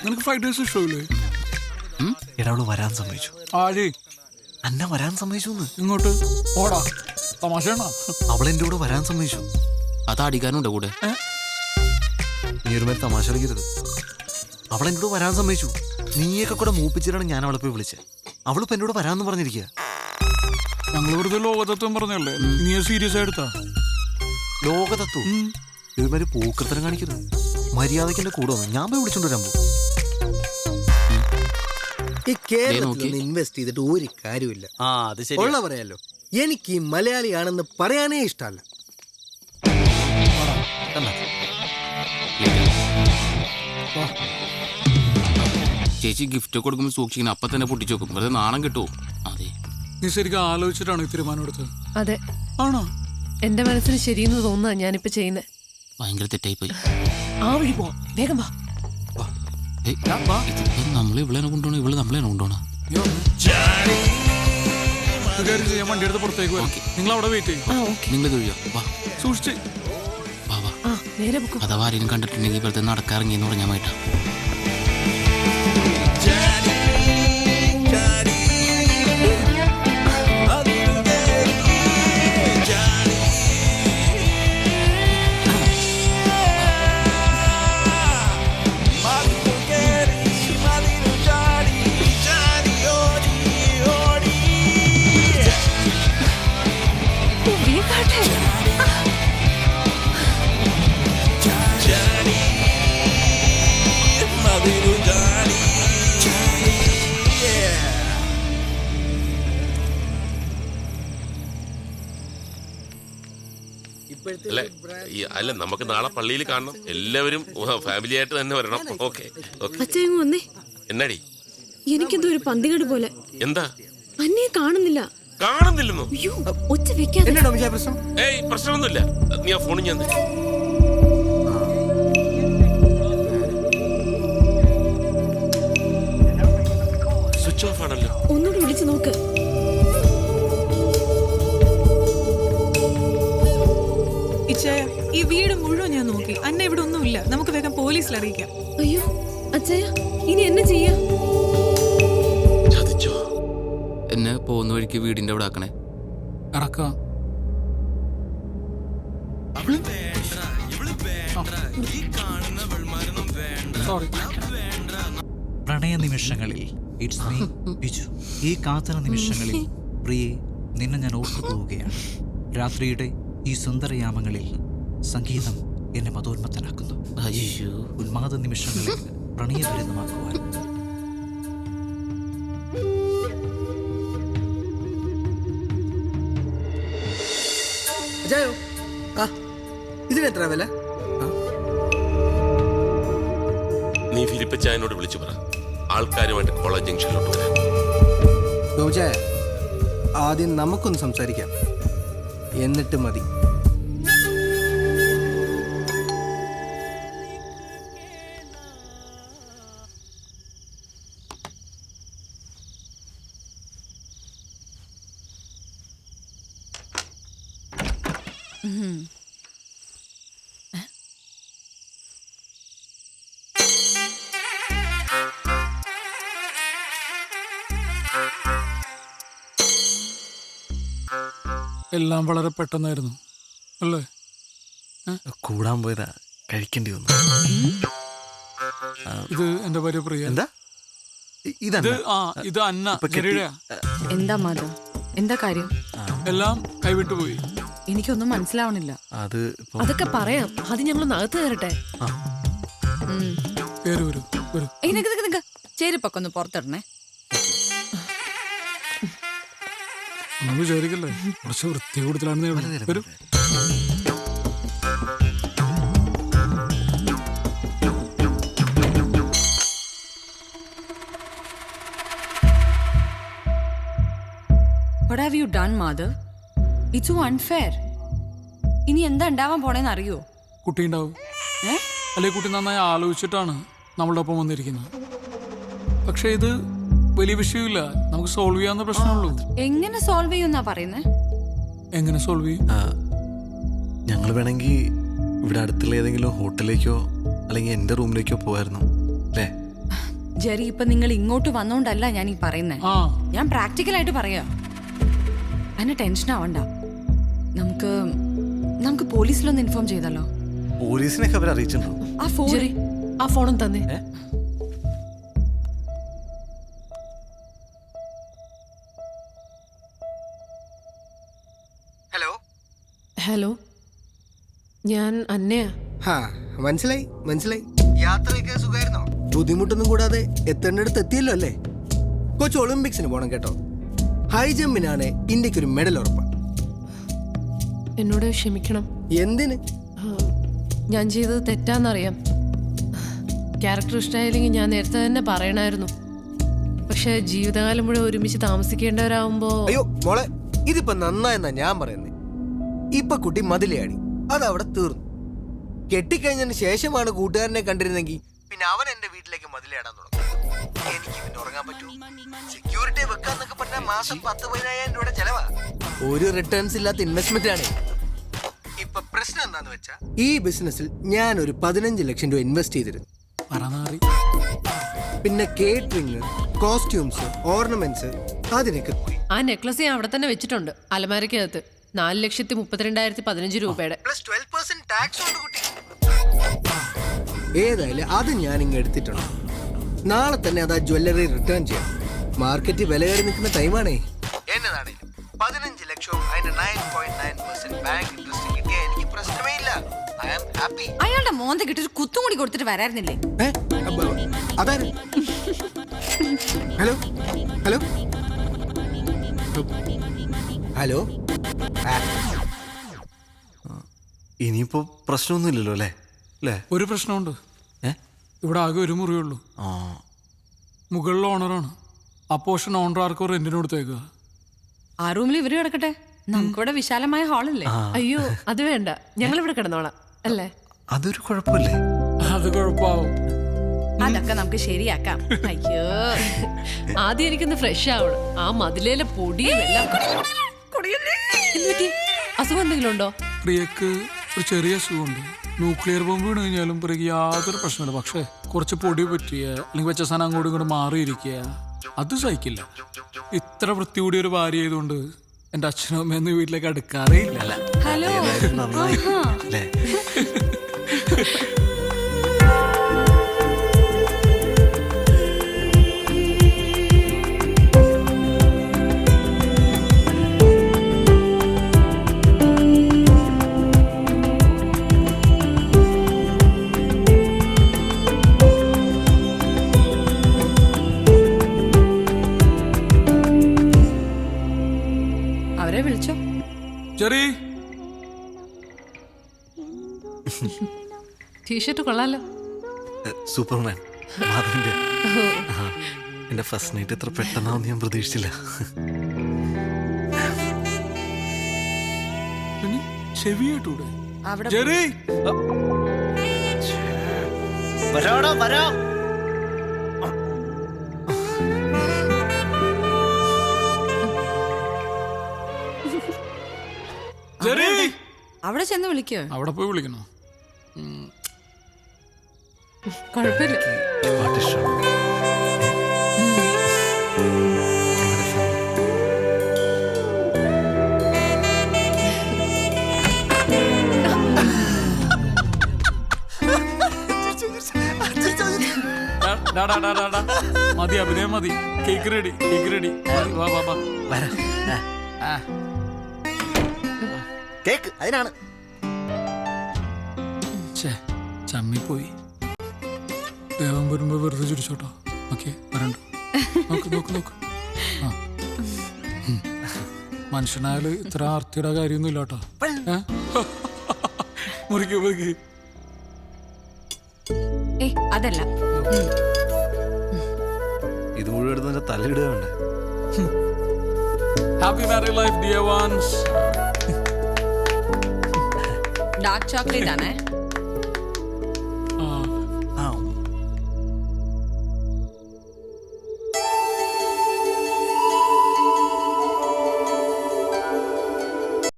നിനക്ക് fried rice ഇഷ്ടമില്ലേ? എടാ അവള് വരാൻ സമ്മതിച്ചു. ആര്? അന്ന വരാൻ സമ്മതിച്ചു. ഇങ്ങോട്ട് ഓടാ, തമാശയാണോ? അവളെന്റെ കൂടെ വരാൻ സമ്മതിച്ചു. അത് അടിക്കാനുണ്ടോ കൂടെ? നീ ഒരു മേലെ തമാശ കളിക്കരുത്. അവളെന്റെ കൂടെ വരാൻ സമ്മതിച്ചു. നീയൊക്കെ കൂടെ മൂപ്പിച്ചിട്ടാണ് ഞാൻ അവളെ പോയി വിളിച്ചത്. അവളിപ്പോ എന്നോട് വരാന്ന് പറഞ്ഞിരിക്കുക. ഞങ്ങൾ വെറുതെ ലോകതത്വം പറഞ്ഞല്ലേ, നീ സീരിയസ് ആയിട്ടാ? ലോകതത്വം ഇതുമാതിരി പൂക്കൃത്തരം കാണിക്കരുത്. മര്യാദയ്ക്ക് എന്റെ കൂടെ വന്നു, ഞാൻ പോയി വിളിച്ചോണ്ട് വരാൻ പോകും. ഈ കേരളത്തിൽ ഇൻവെസ്റ്റ് ചെയ്തിട്ട് ഒരു കാര്യമില്ല. ഉള്ള പറയാലോ, എനിക്ക് ഈ മലയാളിയാണെന്ന് പറയാനേ ഇഷ്ടമല്ല. ചേച്ചി ഗിഫ്റ്റ് കൊടുക്കുമ്പോൾ സൂക്ഷിക്കണം, അപ്പൊ തന്നെ പൊട്ടിച്ചു വെക്കും. വെറുതെ നാണം കിട്ടുമോ? അതെ, നീ ശരിക്കും ആലോചിച്ചിട്ടാണ് ഈ തീരുമാനം എടുത്തത്? അതെ. ആണോ? എന്റെ മനസ്സിന് ശരിയെന്ന് തോന്നുക ഞാനിപ്പോ ചെയ്യുന്നത്. ഭയങ്കര തെറ്റായി പോയി. ആ വഴി പോവാം, വേഗം വാ. നമ്മളെ ഇവളെന്നെ കൊണ്ടുപോകണം, ഇവള് നമ്മളെന്നെ കൊണ്ടുപോകണം. ഞാൻ വണ്ടി എടുത്ത് പുറത്തേക്ക് വരാം, നിങ്ങൾ അവിടെ വെയിറ്റ് ചെയ്യും. നിങ്ങൾ തൊഴിയോ? വാ, സൂക്ഷിച്ച് വാ വാ. നേരെ പൊക്കോ. അഥവാ ആരെയും കണ്ടിട്ടുണ്ടെങ്കിൽ വെറുതെ നടക്കാറിങ്ങിയെന്ന് പറഞ്ഞാൽ മായിട്ടാ. അല്ല, നമുക്ക് നാളെ പള്ളിയിൽ കാണണം. എല്ലാവരും ഫാമിലി ആയിട്ട് തന്നെ വരണം. Okay okay. അച്ഛൻ വന്നേ. എന്നാടി? എനിക്കെന്തോ ഒരു പന്തികേട് പോലെ. എന്താ? അന്നേ കാണുന്നില്ല. കാണുന്നില്ലെന്നോ? അയ്യോ, ഒച്ച വെക്കാതെ. ഏയ്, പ്രശ്നമൊന്നുമില്ല. നീ ആ ഫോണിൽ ഞാൻ സ്വിച്ച് ഓഫ് ആണല്ലോ. ഒന്നുകൂടി വിളിച്ചു നോക്ക്. ഈ വീട് മുഴുവൻ ഞാൻ നോക്കി. അന്ന ഇവിടെ ഒന്നുമില്ല. നമുക്ക് വേഗം പോലീസിൽ അറിയിക്കാം. അയ്യോ അച്ഛയ, ഇനി എന്നെ ചെയ്യാ? ചതിച്ചോ? എന്നെ പോകുന്ന വഴിക്ക് വീടിന്റെ അവിടെ ആക്കണേ. ഇറക്കാം. പ്രണയ നിമിഷങ്ങളിൽ ഇറ്റ്സ് മീ ബിജു. ഈ കാത്തന നിമിഷങ്ങളിൽ പ്രിയെ നിന്നെ ഞാൻ ഓർത്തു പോവുകയാണ്. രാത്രിയുടെ ഈ സുന്ദരയാമങ്ങളിൽ സംഗീതം എന്നെ മതോന്മത്തനാക്കുന്നു. ഉന്മാദ നിമിഷങ്ങളിൽ പ്രണയഭരിതമാക്കുവാൻ. ഇതിനെത്ര വില? നീ ഫിലിപ്പച്ചായനോട് വിളിച്ചു പറ, ആൾക്കാരുമായിട്ട് കോളേജ് ജംഗ്ഷനിലോട്ട് വരാൻ. ഗോജായ, ആദ്യം നമുക്കൊന്ന് സംസാരിക്കാം, എന്നിട്ട് മതി. എല്ലാം വളരെ പെട്ടെന്നായിരുന്നു അല്ലേ? കൂടാൻ പോയതാ, കഴിക്കേണ്ടി വന്നു. ഇത് എന്റെ ഭാര്യ പ്രിയ. എന്താ ഇത് അന്ന. എന്താ മാധവ്, എന്താ കാര്യം? എല്ലാം കൈവിട്ടു പോയി. എനിക്കൊന്നും മനസ്സിലാവണില്ല. അതൊക്കെ പറയാം, അത് ഞങ്ങൾ അകത്ത് കയറട്ടെ. ചേരിപ്പൊക്കെ ഒന്ന് പുറത്തിടണേ. വിചാരിക്കല്ലേ, കുറച്ച് വൃത്തി കൂടുതലാണെന്ന് വരും. What have you done, Madhav? It's so unfair. ഇനി എന്താ ഉണ്ടാവാൻ പോണേന്ന് അറിയോ? കുട്ടി ഉണ്ടാവും. അല്ലെ കുട്ടി നന്നായി ആലോചിച്ചിട്ടാണ് നമ്മളുടെ ഒപ്പം വന്നിരിക്കുന്നത്. പക്ഷെ ഇത് വലിയ വിഷയമില്ല, നമുക്ക് സോൾവ് ചെയ്യാവുന്ന പ്രശ്നമുള്ളൂ. എങ്ങനെ സോൾവ് ചെയ്യുന്നാ പറയുന്നേ? എങ്ങനെ സോൾവ് ചെയ്യും? ഞങ്ങൾ വേണമെങ്കിൽ ഇവിടെ അടുത്തുള്ള ഏതെങ്കിലും ഹോട്ടലിലേക്കോ അല്ലെങ്കിൽ എൻ്റെ റൂമിലേക്കോ പോകായിരുന്നു അല്ലേ? ജെറി ഇപ്പൊ നിങ്ങൾ ഇങ്ങോട്ട് വന്നോണ്ടല്ല ഞാൻ ഈ പറയുന്നേ. ആ ഞാൻ പ്രാക്ടിക്കലായിട്ട് പറയാ. അതിന് ടെൻഷൻ ആവണ്ട. നമുക്ക് പോലീസിലൊന്ന് ഇൻഫോം ചെയ്തല്ലോ. പോലീസിനൊക്കെ അവർ അറിയിച്ചിട്ടുണ്ടോ? ആ ഫോൺ ജെറി ആ ഫോണും തന്നെ. ഹലോ. ഹലോ, ഞാൻ അന്നയാ. ഹാ, മനസ്സിലായി. യാത്രയൊക്കെ സുഖമായിരുന്നോ? ബുദ്ധിമുട്ടൊന്നും കൂടാതെ എത്തേണ്ടടുത്ത് എത്തിയല്ലോ അല്ലേ? കൊച്ചു ഒളിമ്പിക്സിന് പോണം കേട്ടോ. ഹൈ ജമ്പിനാണ് ഇന്ത്യക്കൊരു മെഡൽ ഉറപ്പാണ്. എന്നോട് ക്ഷമിക്കണം. എന്തിന്? ഞാൻ ചെയ്തത് തെറ്റാന്നറിയാം. ക്യാരക്ടർ ഇഷ്ടമായില്ലെങ്കിൽ ഞാൻ നേരത്തെ തന്നെ പറയണമായിരുന്നു. പക്ഷെ ജീവിതകാലം മുഴുവൻ ഒരുമിച്ച് താമസിക്കേണ്ടവരാകുമ്പോ അയ്യോ മോളെ, ഇതിപ്പോ നന്നായെന്നാ ഞാൻ പറയുന്നത്. ഇപ്പൊ കുട്ടി മതിലയാടി, അതവിടെ തീർന്നു. കെട്ടിക്കഴിഞ്ഞതിന് ശേഷമാണ് കൂട്ടുകാരനെ കണ്ടിരുന്നെങ്കിൽ പിന്നെ അവൻ എന്റെ വീട്ടിലേക്ക് മതിലയാടാൻ തുടങ്ങും. എനിക്ക് പിന്നെ ഉറങ്ങാൻ പറ്റൂ? സെക്യൂരിറ്റി വെക്കാന്നൊക്കെ പറഞ്ഞാൽ മാസം 10,000-15,000 രൂപയുടെ ചെലവാ. ഒരു റിട്ടേൺസ് ഇല്ലാത്ത ഇൻവെസ്റ്റ്മെന്റ് ആണ്. ഇപ്പൊ പ്രശ്നം എന്താന്ന് വെച്ചാ, ഈ ബിസിനസ്സിൽ ഞാൻ ഒരു 15 ലക്ഷം രൂപ ഇൻവെസ്റ്റ് ചെയ്തിരുന്നു. പറനാറി. പിന്നെ കേറ്ററിംഗ്, കോസ്റ്റ്യൂംസ്, ഓർണമെന്റ്സ്, അതിനൊക്കെ പോയി. ആ നെക്ലസ് ഞാൻ അവിടെ തന്നെ വെച്ചിട്ടുണ്ട് അലമാരക്കകത്ത്. 4,32,15 രൂപയുടെ. പ്ലസ് 12% ടാക്സ് ഉണ്ട് കുട്ടി. ഏതായാലും അത് ഞാൻ ഇങ്ങ് എടുത്തിട്ടുണ്ട്. നാളെ തന്നെ അത് ആ ജ്വല്ലറി റിട്ടേൺ ചെയ്യാം. മാർക്കറ്റ് വില കയറി നിൽക്കുന്ന ടൈമാണേ. എന്നതാണേലും 15 ലക്ഷവും അതിന്റെ 9.9% ബാങ്ക് ഇൻട്രസ്റ്റ് കിട്ടിയാൽ എനിക്ക് പ്രശ്നമേ ഇല്ല. I am happy. അയാളുടെ മോന്ത കിട്ടിട്ട് കുത്തും കൂടി കൊടുത്തിട്ട് വരായിരുന്നില്ലേ? അതാര്? Hello hello hello. ഇനിയിപ്പോ പ്രശ്നമൊന്നുമില്ലല്ലോ അല്ലേ? ഒരു പ്രശ്നമുണ്ട്. ഇവിടെ ആകെ ഒരു മുറിയുള്ളൂ. മുകളിൽ ഓണറാണ്. ആ പോർഷൻ ഓണർ ആർക്കോ റെന്റിന് കൊടുത്തേക്കുക. ആ റൂമിൽ ഇവര് കിടക്കട്ടെ. നമുക്കിവിടെ വിശാലമായ ഹാളല്ലേ? അയ്യോ അത് വേണ്ട, ഞങ്ങൾ ഇവിടെ കിടന്നോളാം അല്ലേ? അതൊരു കുഴപ്പമില്ലേ? അത് കുഴപ്പമാവും. അതൊക്കെ നമുക്ക് ശരിയാക്കാം. അയ്യോ ആദ്യം എനിക്കൊന്ന് ഫ്രഷ് ആവണം. ആ മതിലേലെ പൊടിയും എല്ലാം. അസുഖം എന്തെങ്കിലും ഉണ്ടോ? പ്രിയക്ക് ഒരു ചെറിയ അസുഖമുണ്ട്. ന്യൂക്ലിയർ ബോംബ് വീണ് കഴിഞ്ഞാലും പ്രിയക്ക് യാതൊരു പ്രശ്നമില്ല. പക്ഷേ കുറച്ച് പൊടി പറ്റിയ അല്ലെങ്കിൽ വെച്ച സാധനം അങ്ങോട്ടും ഇങ്ങോട്ട് മാറിയിരിക്കുക, അത് സഹിക്കില്ല. ഇത്ര വൃത്തി കൂടിയ ഒരു ഭാര്യ ആയതുകൊണ്ട് എൻ്റെ അച്ഛനും അമ്മയൊന്നും വീട്ടിലേക്ക് അടുക്കാറേ ഇല്ല. ഹലോ. നന്നായി അല്ലേ? അവരെ വിളിച്ചോ? ചെറി ടീഷർട്ട് കൊള്ളാലോ. സൂപ്പർമാൻ മാധവന്റെ. എന്റെ ഫസ്റ്റ് നൈറ്റ് എത്ര പെട്ടെന്നാവും ഞാൻ പ്രതീക്ഷിച്ചില്ല. ചെവിയായിട്ടൂടെ അവിടെ ചെറി? ചെറി അവിടെ ചെന്ന് വിളിക്കോ? അവിടെ പോയി വിളിക്കണോ? കുഴപ്പമില്ല. പാട്ട് ഇഷ്ടമാണ്. മതി അഭിനയം മതി. Cake ready. വാ വാ വാ. കേക്ക് അതിനാണ്. ചമ്മിപ്പോയി. ദേവം വരുമ്പോ വെറുതെ ചിരിച്ചോട്ടോ. ഓക്കെ വരണ്ട. നോക്ക്. മനുഷ്യനായാലും ഇത്ര ആർത്തിയുടെ കാര്യമൊന്നും ഇല്ലാട്ടോ. മുറിക്ക്. അതല്ല, ഇത് മുഴുവൻ എടുത്ത് എന്റെ തലയിടുക വേണ്ടേ? Happy married life dear ones. Dark chocolate ആണേ.